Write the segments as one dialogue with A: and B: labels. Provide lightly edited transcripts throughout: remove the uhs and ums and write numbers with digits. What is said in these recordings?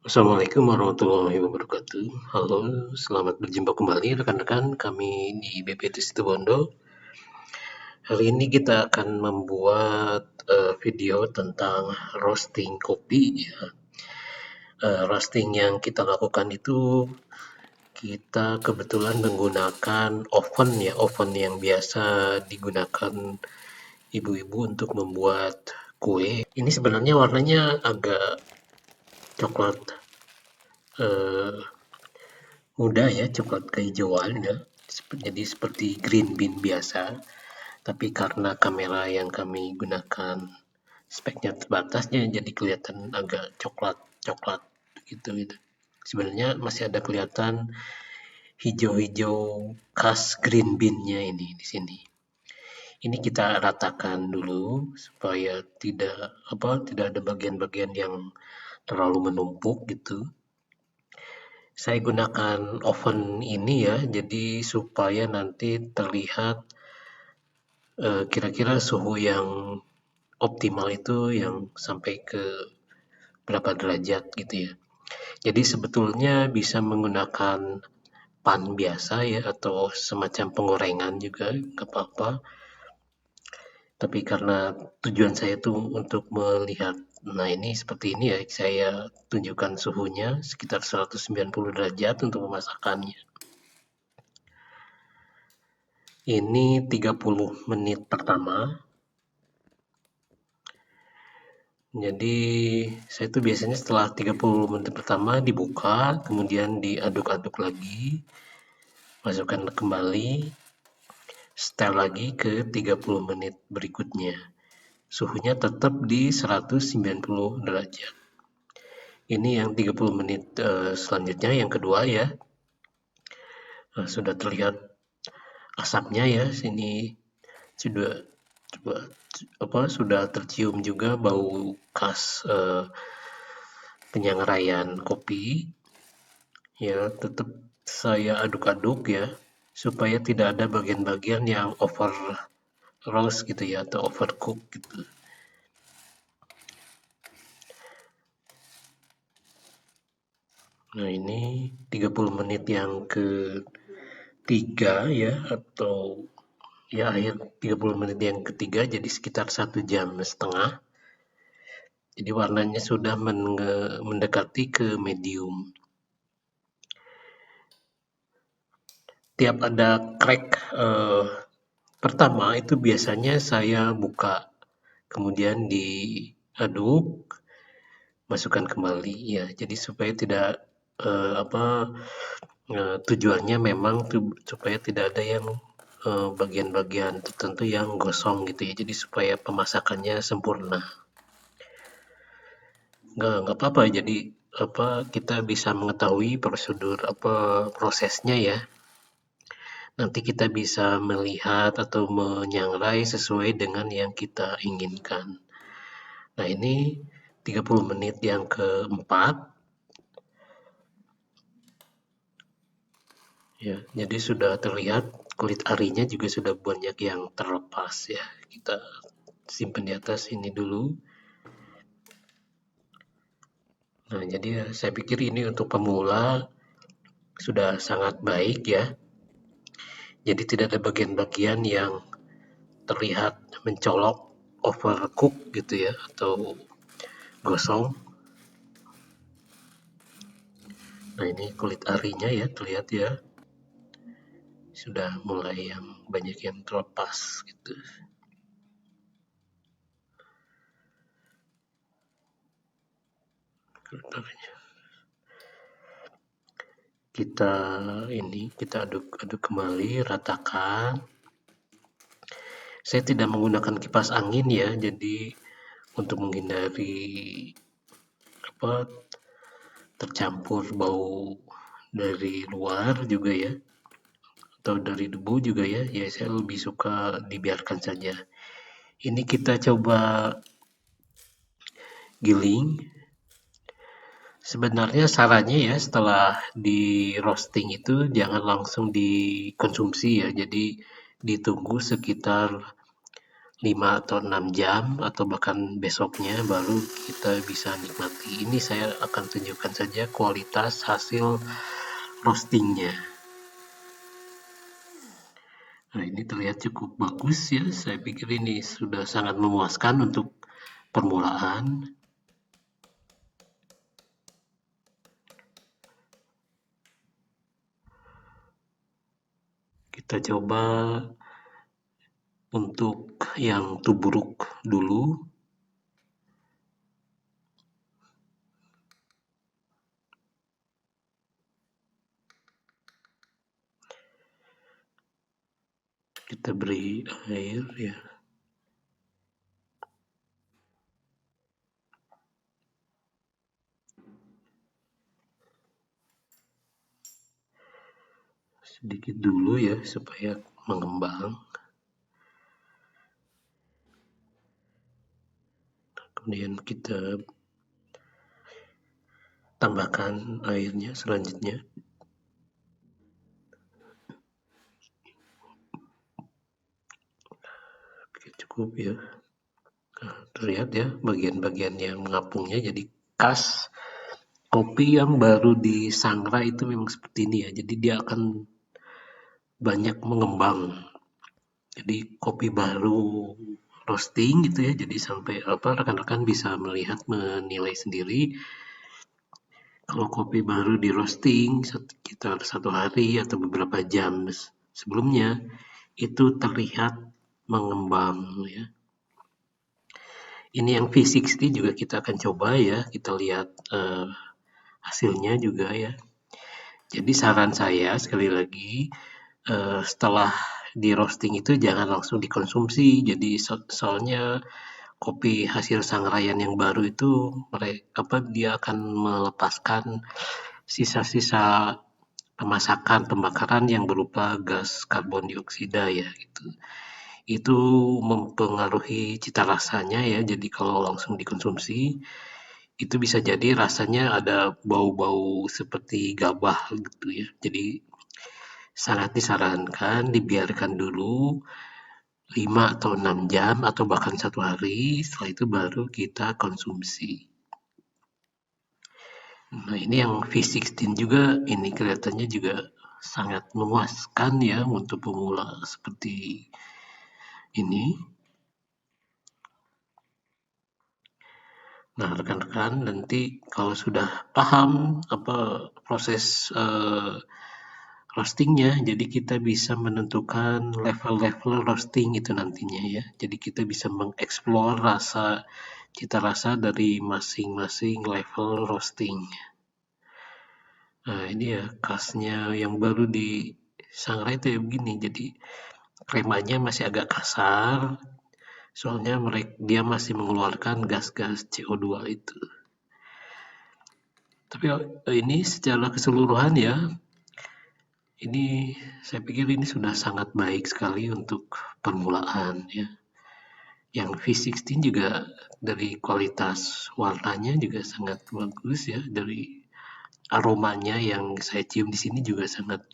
A: Assalamualaikum warahmatullahi wabarakatuh. Halo, selamat berjumpa kembali rekan-rekan kami di BPT Situbondo. Hari ini kita akan membuat video tentang roasting kopi. Ya. Roasting yang kita lakukan itu kita kebetulan menggunakan oven yang biasa digunakan ibu-ibu untuk membuat kue. Ini sebenarnya warnanya agak coklat eh, muda ya, coklat kehijauan ya. Jadi seperti green bean biasa, tapi karena kamera yang kami gunakan speknya terbatasnya jadi kelihatan agak coklat-coklat gitu. Sebenarnya masih ada kelihatan hijau-hijau khas green bean-nya ini di sini. Ini kita ratakan dulu supaya tidak ada bagian-bagian yang terlalu menumpuk gitu. Saya gunakan oven ini ya, jadi supaya nanti terlihat kira-kira suhu yang optimal itu yang sampai ke berapa derajat gitu ya. Jadi sebetulnya bisa menggunakan pan biasa ya atau semacam penggorengan juga nggak apa-apa. Tapi karena tujuan saya tuh untuk melihat, nah ini seperti ini ya, saya tunjukkan suhunya sekitar 190 derajat untuk pemasakannya. Ini 30 menit pertama. Jadi saya tuh biasanya setelah 30 menit pertama dibuka, kemudian diaduk-aduk lagi, masukkan kembali, setel lagi ke 30 menit berikutnya. Suhunya tetap di 190 derajat. Ini yang 30 menit selanjutnya, yang kedua ya. Sudah terlihat asapnya ya, sini sudah sudah tercium juga bau khas penyangrai kopi. Ya, tetap saya aduk-aduk ya, supaya tidak ada bagian-bagian yang over roast gitu ya, atau overcook gitu. Nah, ini 30 menit yang ketiga ya, atau ya akhir 30 menit yang ketiga, jadi sekitar 1,5 jam. Jadi warnanya sudah mendekati ke medium. Tiap ada crack pertama itu biasanya saya buka, kemudian diaduk, masukkan kembali ya. Jadi supaya tidak tujuannya memang supaya tidak ada yang bagian-bagian tertentu yang gosong gitu ya. Jadi supaya pemasakannya sempurna. Nggak apa-apa. Jadi kita bisa mengetahui prosedur prosesnya ya. Nanti kita bisa melihat atau menyangrai sesuai dengan yang kita inginkan. Nah, ini 30 menit yang keempat. Ya, jadi sudah terlihat kulit arinya juga sudah banyak yang terlepas ya. Kita simpan di atas ini dulu. Nah, jadi saya pikir ini untuk pemula sudah sangat baik ya. Jadi tidak ada bagian-bagian yang terlihat mencolok, overcook gitu ya, atau gosong. Nah, ini kulit arinya ya, terlihat ya. Sudah mulai yang banyak yang terlepas gitu. Kulit arinya. Kita aduk-aduk kembali, ratakan. Saya tidak menggunakan kipas angin ya, jadi untuk menghindari tercampur bau dari luar juga ya, atau dari debu juga ya, saya lebih suka dibiarkan saja. Ini kita coba giling. Sebenarnya sarannya ya setelah di roasting itu jangan langsung dikonsumsi ya, jadi ditunggu sekitar 5 atau 6 jam atau bahkan besoknya baru kita bisa nikmati. Ini saya akan tunjukkan saja kualitas hasil roastingnya. Nah, ini terlihat cukup bagus ya. Saya pikir ini sudah sangat memuaskan untuk permulaan. Kita coba untuk yang tubruk dulu. Kita beri air ya. Sedikit dulu ya supaya mengembang. Kemudian kita tambahkan airnya selanjutnya. Oke, cukup ya. Nah, terlihat ya bagian-bagian yang mengapungnya jadi khas kopi yang baru disangrai itu memang seperti ini ya. Jadi dia akan banyak mengembang. Jadi kopi baru roasting gitu ya. Jadi sampai rekan-rekan bisa melihat menilai sendiri. Kalau kopi baru di roasting sekitar 1 hari atau beberapa jam sebelumnya itu terlihat mengembang ya. Ini yang V60 juga kita akan coba ya. Kita lihat hasilnya juga ya. Jadi saran saya sekali lagi setelah di roasting itu jangan langsung dikonsumsi. Jadi soalnya kopi hasil sangraian yang baru itu dia akan melepaskan sisa-sisa pembakaran yang berupa gas karbon dioksida ya gitu. Itu mempengaruhi cita rasanya ya. Jadi kalau langsung dikonsumsi itu bisa jadi rasanya ada bau-bau seperti gabah gitu ya. Jadi sangat disarankan dibiarkan dulu 5 atau 6 jam atau bahkan 1 hari, setelah itu baru kita konsumsi. Nah, ini yang V16 juga, ini kelihatannya juga sangat memuaskan ya untuk pemula seperti ini. Nah, rekan-rekan nanti kalau sudah paham proses roastingnya, jadi kita bisa menentukan level-level roasting itu nantinya ya. Jadi kita bisa mengeksplor cita rasa dari masing-masing level roasting. Nah, ini ya khasnya yang baru disangrai itu ya begini. Jadi kremanya masih agak kasar, soalnya dia masih mengeluarkan gas-gas CO2 itu. Tapi ini secara keseluruhan ya, ini saya pikir ini sudah sangat baik sekali untuk permulaan ya. Yang V16 juga dari kualitas warnanya juga sangat bagus ya, dari aromanya yang saya cium di sini juga sangat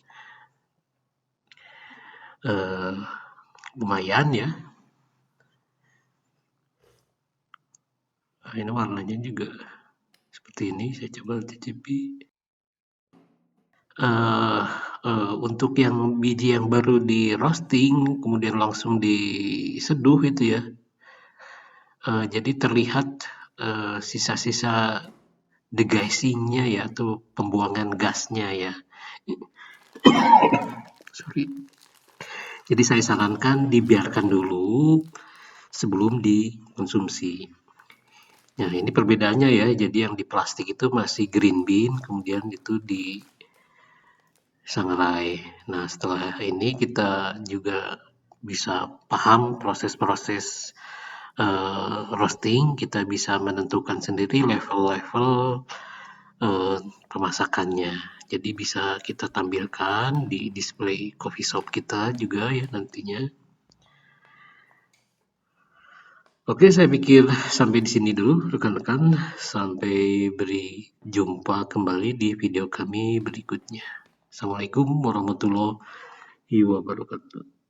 A: lumayan ya. Nah, ini warnanya juga seperti ini, saya coba cicipi. Untuk yang biji yang baru di roasting kemudian langsung diseduh itu ya, jadi terlihat sisa-sisa degazingnya ya atau pembuangan gasnya ya. Sorry. Jadi saya sarankan dibiarkan dulu sebelum dikonsumsi. Nah, ini perbedaannya ya. Jadi yang di plastik itu masih green bean, kemudian itu di sangrai. Nah, setelah ini kita juga bisa paham proses-proses roasting, kita bisa menentukan sendiri level-level pemasakannya. Jadi bisa kita tampilkan di display coffee shop kita juga ya nantinya. Oke, saya pikir sampai di sini dulu rekan-rekan. Sampai berjumpa kembali di video kami berikutnya. Assalamualaikum warahmatullahi wabarakatuh.